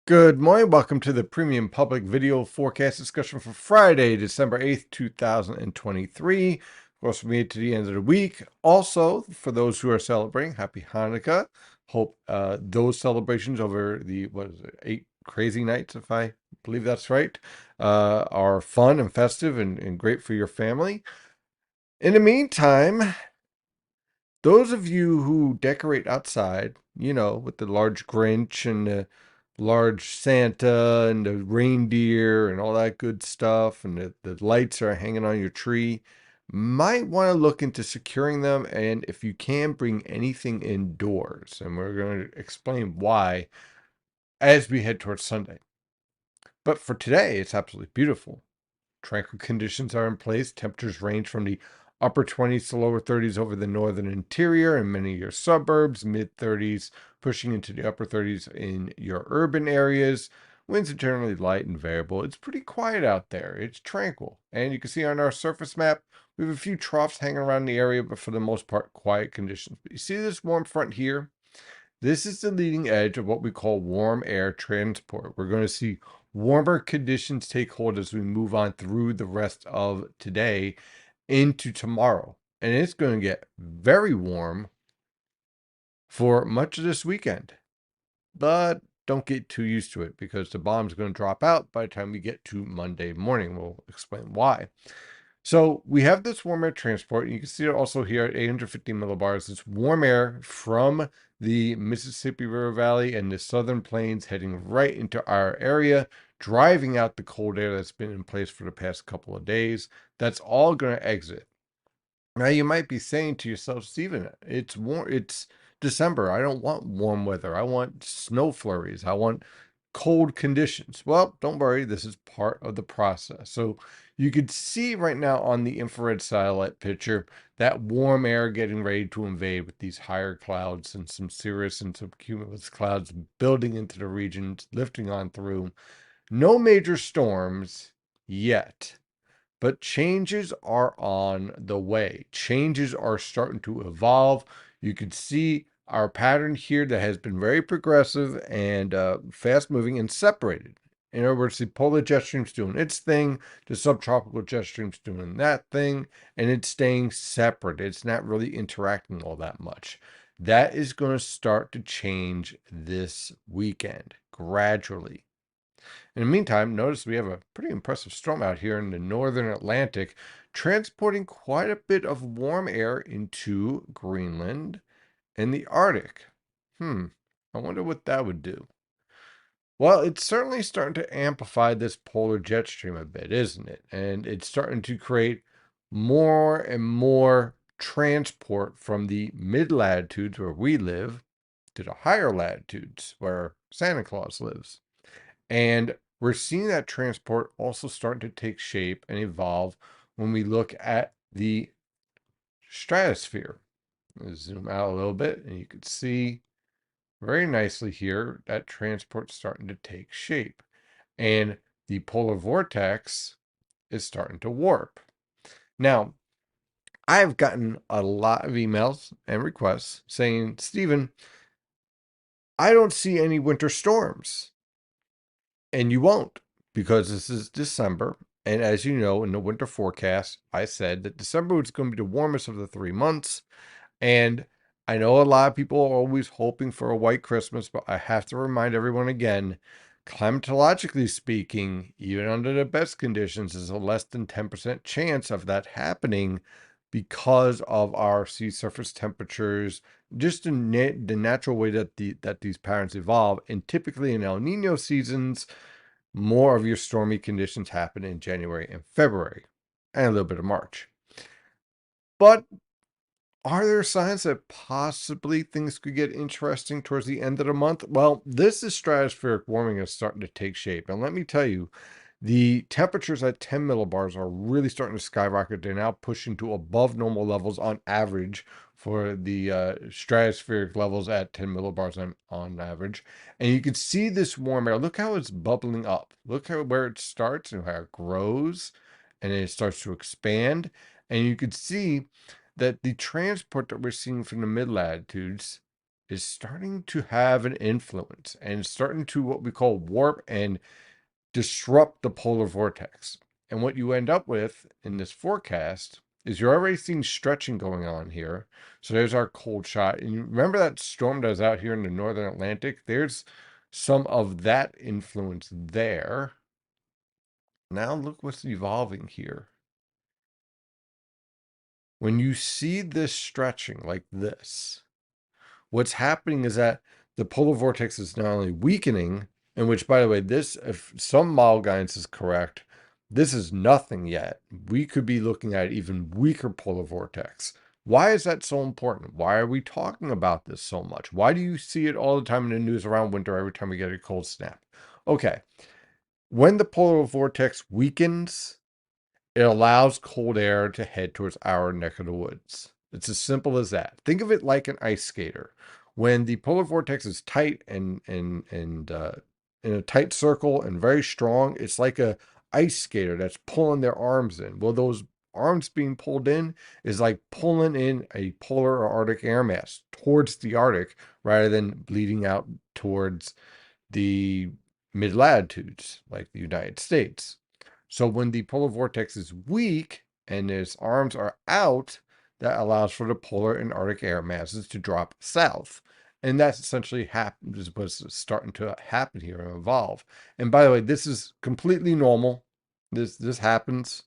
Good morning. Welcome to the Premium Public Video Forecast discussion for Friday, December 8th, 2023. Of course, we made it to the end of the week. Also, for those who are celebrating, happy Hanukkah. Hope those celebrations over the, 8 crazy nights, if I believe that's right, are fun and festive and great for your family. In the meantime, those of you who decorate outside, with the large Grinch and the large Santa and the reindeer and all that good stuff, and the lights are hanging on your tree, might want to look into securing them. And if you can, bring anything indoors. And we're going to explain why as we head towards Sunday. But for today, it's absolutely beautiful. Tranquil conditions are in place. Temperatures range from the upper 20s to lower 30s over the northern interior and many of your suburbs, mid 30s, pushing into the upper 30s in your urban areas. Winds are generally light and variable. It's pretty quiet out there. It's tranquil. And you can see on our surface map, we have a few troughs hanging around the area, but for the most part, quiet conditions. But you see this warm front here? This is the leading edge of what we call warm air transport. We're going to see warmer conditions take hold as we move on through the rest of today into tomorrow. And it's going to get very warm for much of this weekend. But don't get too used to it because the bomb's going to drop out by the time we get to Monday morning. We'll explain why. So we have this warm air transport. And you can see it also here at 850 millibars. It's warm air from the Mississippi River Valley and the southern plains heading right into our area, driving out the cold air that's been in place for the past couple of days. That's all going to exit. Now you might be saying to yourself, Stephen, it's warm. It's December. I don't want warm weather. I want snow flurries. I want cold conditions. Well, don't worry. This is part of the process. So you could see right now on the infrared satellite picture that warm air getting ready to invade with these higher clouds and some cirrus and some cumulus clouds building into the region, lifting on through. No major storms yet. But changes are on the way. Changes are starting to evolve. You can see our pattern here that has been very progressive and fast moving and separated. In other words, the polar jet stream's doing its thing, the subtropical jet stream's doing that thing, and it's staying separate. It's not really interacting all that much. That is going to start to change this weekend gradually. In the meantime, notice we have a pretty impressive storm out here in the northern Atlantic, transporting quite a bit of warm air into Greenland and the Arctic. I wonder what that would do. Well, it's certainly starting to amplify this polar jet stream a bit, isn't it? And it's starting to create more and more transport from the mid latitudes where we live to the higher latitudes where Santa Claus lives. And we're seeing that transport also starting to take shape and evolve when we look at the stratosphere. Let's zoom out a little bit, and you can see very nicely here that transport starting to take shape. And the polar vortex is starting to warp. Now, I've gotten a lot of emails and requests saying, Stephen, I don't see any winter storms. And you won't, because this is December. And as you know, in the winter forecast, I said that December was going to be the warmest of the 3 months. And I know a lot of people are always hoping for a white Christmas, but I have to remind everyone again, climatologically speaking, even under the best conditions, there's a less than 10% chance of that happening because of our sea surface temperatures, just the natural way that these patterns evolve. And typically in El Nino seasons, more of your stormy conditions happen in January and February, and a little bit of March. But are there signs that possibly things could get interesting towards the end of the month? Well, this is stratospheric warming is starting to take shape. And let me tell you, the temperatures at 10 millibars are really starting to skyrocket. They're now pushing to above normal levels on average for the stratospheric levels at 10 millibars on average. And you can see this warm air. Look how it's bubbling up. Look where it starts and how it grows, and then it starts to expand. And you can see that the transport that we're seeing from the mid latitudes is starting to have an influence and starting to what we call warp and disrupt the polar vortex. And what you end up with in this forecast is you're already seeing stretching going on here. So there's our cold shot. And you remember that storm that was out here in the northern Atlantic? There's some of that influence there. Now look what's evolving here. When you see this stretching like this, what's happening is that the polar vortex is not only weakening, in which, by the way, this, if some model guidance is correct, this is nothing yet. We could be looking at even weaker polar vortex. Why is that so important? Why are we talking about this so much? Why do you see it all the time in the news around winter every time we get a cold snap? Okay, when the polar vortex weakens, it allows cold air to head towards our neck of the woods. It's as simple as that. Think of it like an ice skater. When the polar vortex is tight and in a tight circle and very strong, it's like a ice skater that's pulling their arms in. Well, those arms being pulled in is like pulling in a polar or Arctic air mass towards the Arctic rather than bleeding out towards the mid latitudes like the United States. So when the polar vortex is weak and its arms are out, that allows for the polar and Arctic air masses to drop south. And that's essentially is what's starting to happen here and evolve. And by the way, this is completely normal. This happens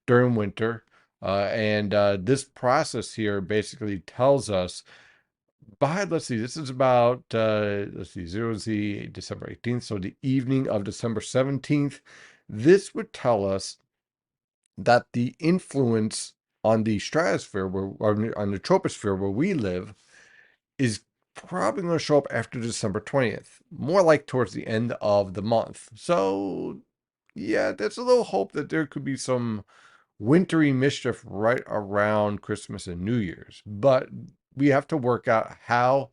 during winter. And this process here basically tells us let's see, this is about, let's see, 0Z, December 18th. So the evening of December 17th, this would tell us that the influence on the stratosphere, on the troposphere where we live, is probably going to show up after December 20th, more like towards the end of the month. So, yeah, there's a little hope that there could be some wintry mischief right around Christmas and New Year's. But we have to work out how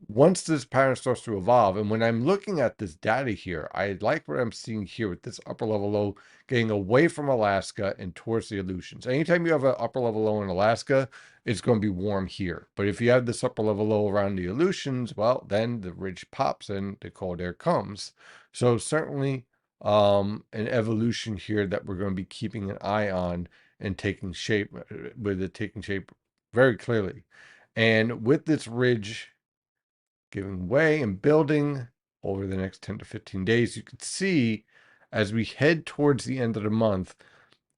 once this pattern starts to evolve, and when I'm looking at this data here, I like what I'm seeing here with this upper level low getting away from Alaska and towards the Aleutians. Anytime you have an upper level low in Alaska, it's going to be warm here. But if you have this upper level low around the Aleutians, well, then the ridge pops and the cold air comes. So certainly an evolution here that we're going to be keeping an eye on and taking shape, with it taking shape very clearly. And with this ridge giving way and building over the next 10 to 15 days, you can see as we head towards the end of the month,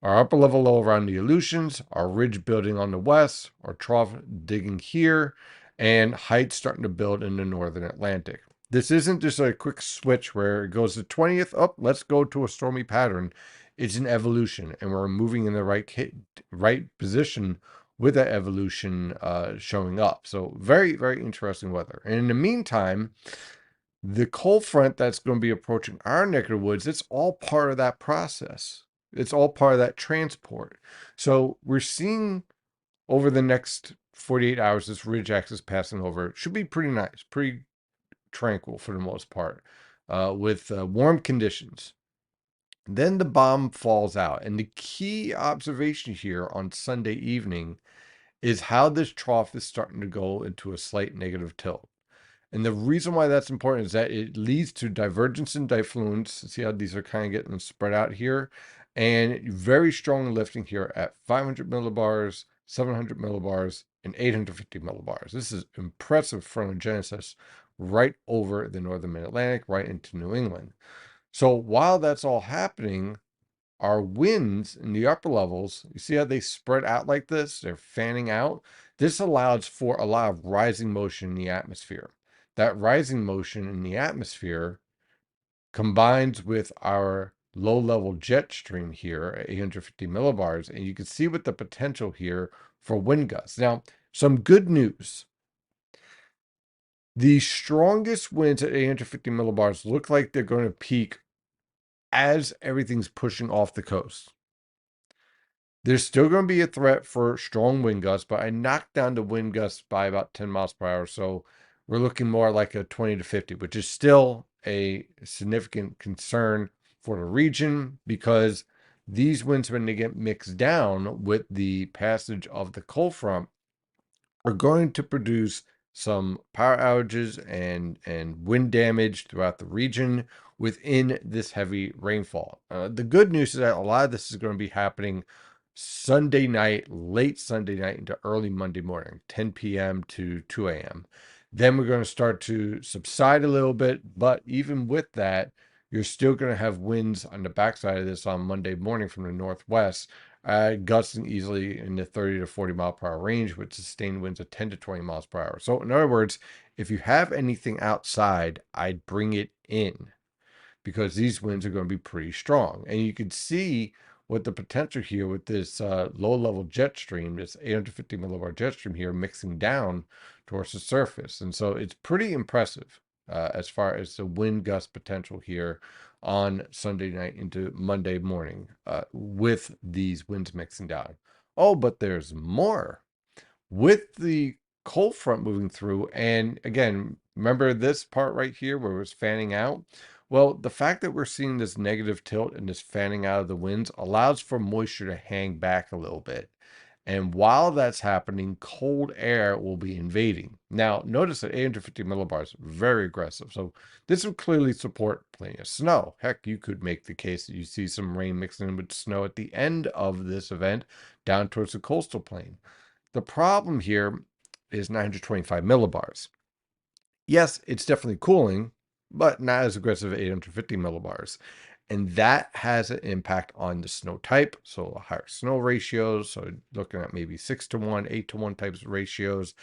our upper level low around the Aleutians, our ridge building on the west, our trough digging here, and heights starting to build in the northern Atlantic. This isn't just a quick switch where it goes to 20th up, let's go to a stormy pattern. It's an evolution, and we're moving in the right position with that evolution showing up. So very, very interesting weather. And in the meantime, the cold front that's going to be approaching our neck of the woods, it's all part of that process. It's all part of that transport. So we're seeing over the next 48 hours, this ridge axis passing over. It should be pretty nice, pretty tranquil for the most part, with warm conditions. Then the bomb falls out. And the key observation here on Sunday evening is how this trough is starting to go into a slight negative tilt. And the reason why that's important is that it leads to divergence and diffluence. See how these are kind of getting spread out here, and very strong lifting here at 500 millibars, 700 millibars, and 850 millibars. This is impressive frontogenesis right over the northern mid-Atlantic, right into New England. So while that's all happening, our winds in the upper levels, you see how they spread out like this? They're fanning out. This allows for a lot of rising motion in the atmosphere. That rising motion in the atmosphere combines with our low-level jet stream here at 850 millibars, and you can see with the potential here for wind gusts. Now, some good news. The strongest winds at 850 millibars look like they're going to peak as everything's pushing off the coast. There's still going to be a threat for strong wind gusts, but I knocked down the wind gusts by about 10 miles per hour. So we're looking more like a 20 to 50, which is still a significant concern for the region because these winds, when they get mixed down with the passage of the cold front, are going to produce some power outages and wind damage throughout the region within this heavy rainfall. The good news is that a lot of this is going to be happening Sunday night, late Sunday night into early Monday morning, 10 p.m. to 2 a.m. Then we're going to start to subside a little bit, but even with that, you're still going to have winds on the backside of this on Monday morning from the northwest, gusting easily in the 30 to 40 mile per hour range with sustained winds of 10 to 20 miles per hour. So, in other words, if you have anything outside, I'd bring it in because these winds are going to be pretty strong. And you can see what the potential here with this low level jet stream, this 850 millibar jet stream here, mixing down towards the surface. And so it's pretty impressive as far as the wind gust potential here on Sunday night into Monday morning with these winds mixing down. Oh, but there's more with the cold front moving through. And again, remember this part right here where it was fanning out? Well, the fact that we're seeing this negative tilt and this fanning out of the winds allows for moisture to hang back a little bit. And while that's happening, cold air will be invading. Now, notice that 850 millibars, very aggressive. So this would clearly support plenty of snow. Heck, you could make the case that you see some rain mixing in with snow at the end of this event down towards the coastal plain. The problem here is 925 millibars. Yes, it's definitely cooling, but not as aggressive as 850 millibars. And that has an impact on the snow type. So higher snow ratios. So looking at maybe 6-to-1, 8-to-1 types of ratios.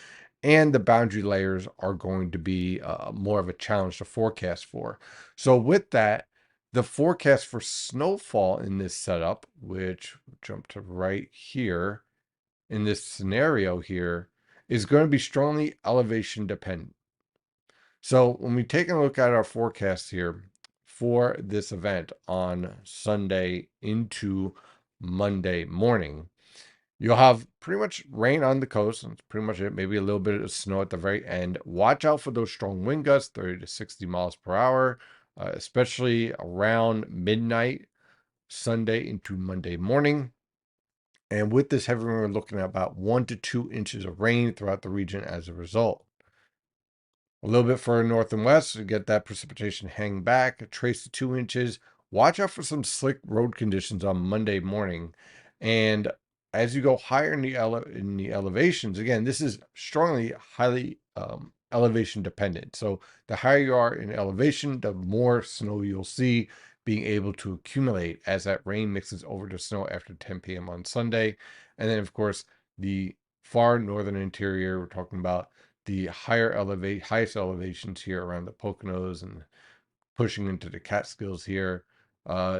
And the boundary layers are going to be more of a challenge to forecast for. So with that, the forecast for snowfall in this setup, which jump to right here, in this scenario here is going to be strongly elevation dependent. So when we take a look at our forecast here for this event on Sunday into Monday morning, you'll have pretty much rain on the coast. That's pretty much it. Maybe a little bit of snow at the very end. Watch out for those strong wind gusts, 30 to 60 miles per hour, especially around midnight, Sunday into Monday morning. And with this heavy rain, we're looking at about 1 to 2 inches of rain throughout the region as a result. A little bit further north and west, you get that precipitation hang back, a trace to 2 inches. Watch out for some slick road conditions on Monday morning. And as you go higher in the elevations, again, this is strongly, highly elevation dependent. So the higher you are in elevation, the more snow you'll see being able to accumulate as that rain mixes over to snow after 10 p.m. on Sunday. And then, of course, the far northern interior, we're talking about the highest elevations here around the Poconos and pushing into the Catskills here.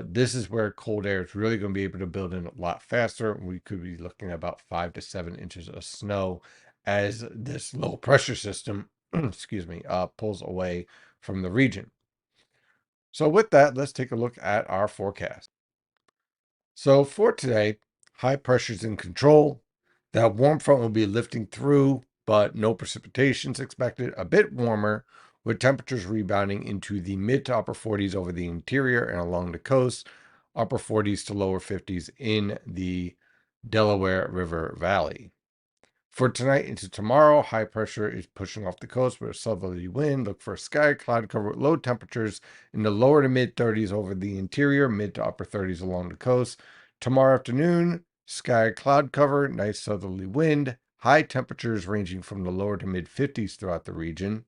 This is where cold air is really going to be able to build in a lot faster. We could be looking at about 5 to 7 inches of snow as this low pressure system, excuse me, pulls away from the region. So with that, let's take a look at our forecast. So for today, high pressure's in control. That warm front will be lifting through, but no precipitations expected. A bit warmer, with temperatures rebounding into the mid to upper 40s over the interior and along the coast, upper 40s to lower 50s in the Delaware River Valley. For tonight into tomorrow, high pressure is pushing off the coast with a southerly wind. Look for a sky cloud cover with low temperatures in the lower to mid 30s over the interior, mid to upper 30s along the coast. Tomorrow afternoon, sky cloud cover, nice southerly wind, high temperatures ranging from the lower to mid 50s throughout the region.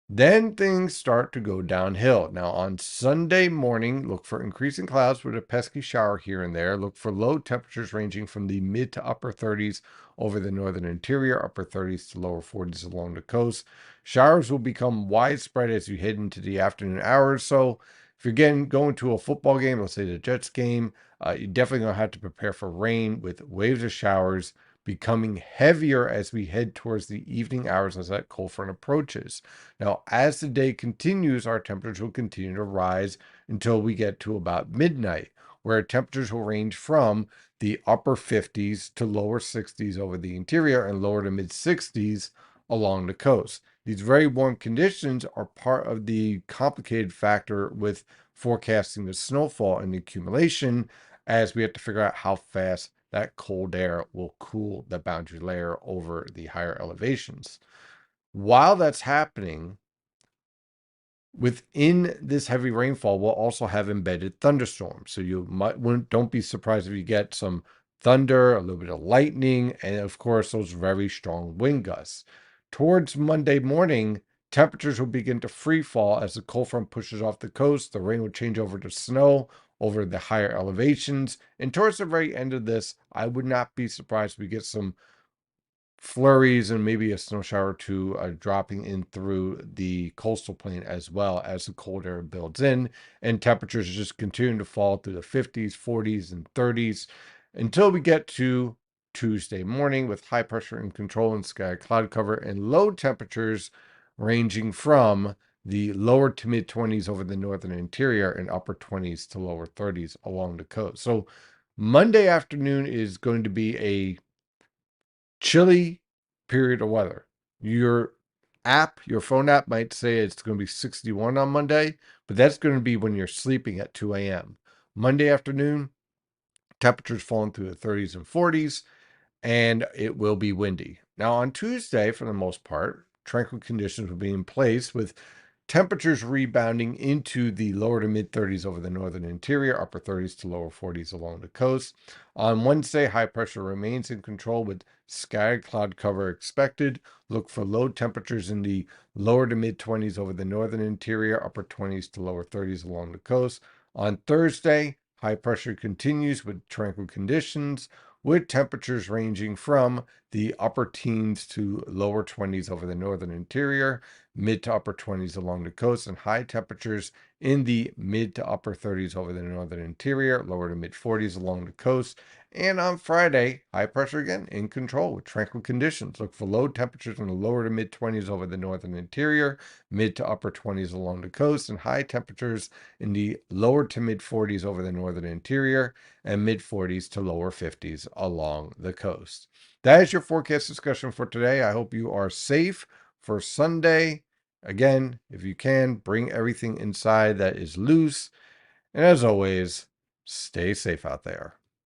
Then things start to go downhill. Now, on Sunday morning, look for increasing clouds with a pesky shower here and there. Look for low temperatures ranging from the mid to upper 30s over the northern interior, upper 30s to lower 40s along the coast. Showers will become widespread as you head into the afternoon hours. So, if you're going to a football game, let's say the Jets game, you're definitely going to have to prepare for rain with waves of showers becoming heavier as we head towards the evening hours as that cold front approaches. Now, as the day continues, our temperatures will continue to rise until we get to about midnight, where temperatures will range from the upper 50s to lower 60s over the interior and lower to mid 60s along the coast. These very warm conditions are part of the complicated factor with forecasting the snowfall and the accumulation, as we have to figure out how fast that cold air will cool the boundary layer over the higher elevations. While that's happening, within this heavy rainfall, we'll also have embedded thunderstorms. So don't be surprised if you get some thunder, a little bit of lightning, and of course, those very strong wind gusts. Towards Monday morning, temperatures will begin to free fall as the cold front pushes off the coast. The rain will change over to snow over the higher elevations. And towards the very end of this, I would not be surprised if we get some flurries and maybe a snow shower or two dropping in through the coastal plain as well as the cold air builds in, and temperatures just continue to fall through the 50s, 40s, and 30s until we get to Tuesday morning with high pressure in control and sky cloud cover and low temperatures ranging from the lower to mid 20s over the northern interior and upper 20s to lower 30s along the coast. So Monday afternoon is going to be a chilly period of weather. Your phone app might say it's going to be 61 on Monday, but that's going to be when you're sleeping at 2 a.m. Monday afternoon, temperatures falling through the 30s and 40s, and it will be windy. Now, on Tuesday, for the most part, tranquil conditions will be in place with temperatures rebounding into the lower to mid 30s over the northern interior, upper 30s to lower 40s along the coast. On Wednesday, high pressure remains in control with scattered cloud cover expected. Look for low temperatures in the lower to mid 20s over the northern interior, upper 20s to lower 30s along the coast. On Thursday, high pressure continues with tranquil conditions, with temperatures ranging from the upper teens to lower 20s over the northern interior, mid to upper 20s along the coast, and high temperatures in the mid to upper 30s over the northern interior, lower to mid 40s along the coast. And on Friday, high pressure again in control with tranquil conditions. Look for low temperatures in the lower to mid 20s over the northern interior, mid to upper 20s along the coast, and high temperatures in the lower to mid 40s over the northern interior and mid 40s to lower 50s along the coast. That is your forecast discussion for today. I hope you are safe for Sunday. Again, if you can, bring everything inside that is loose. And as always, stay safe out there.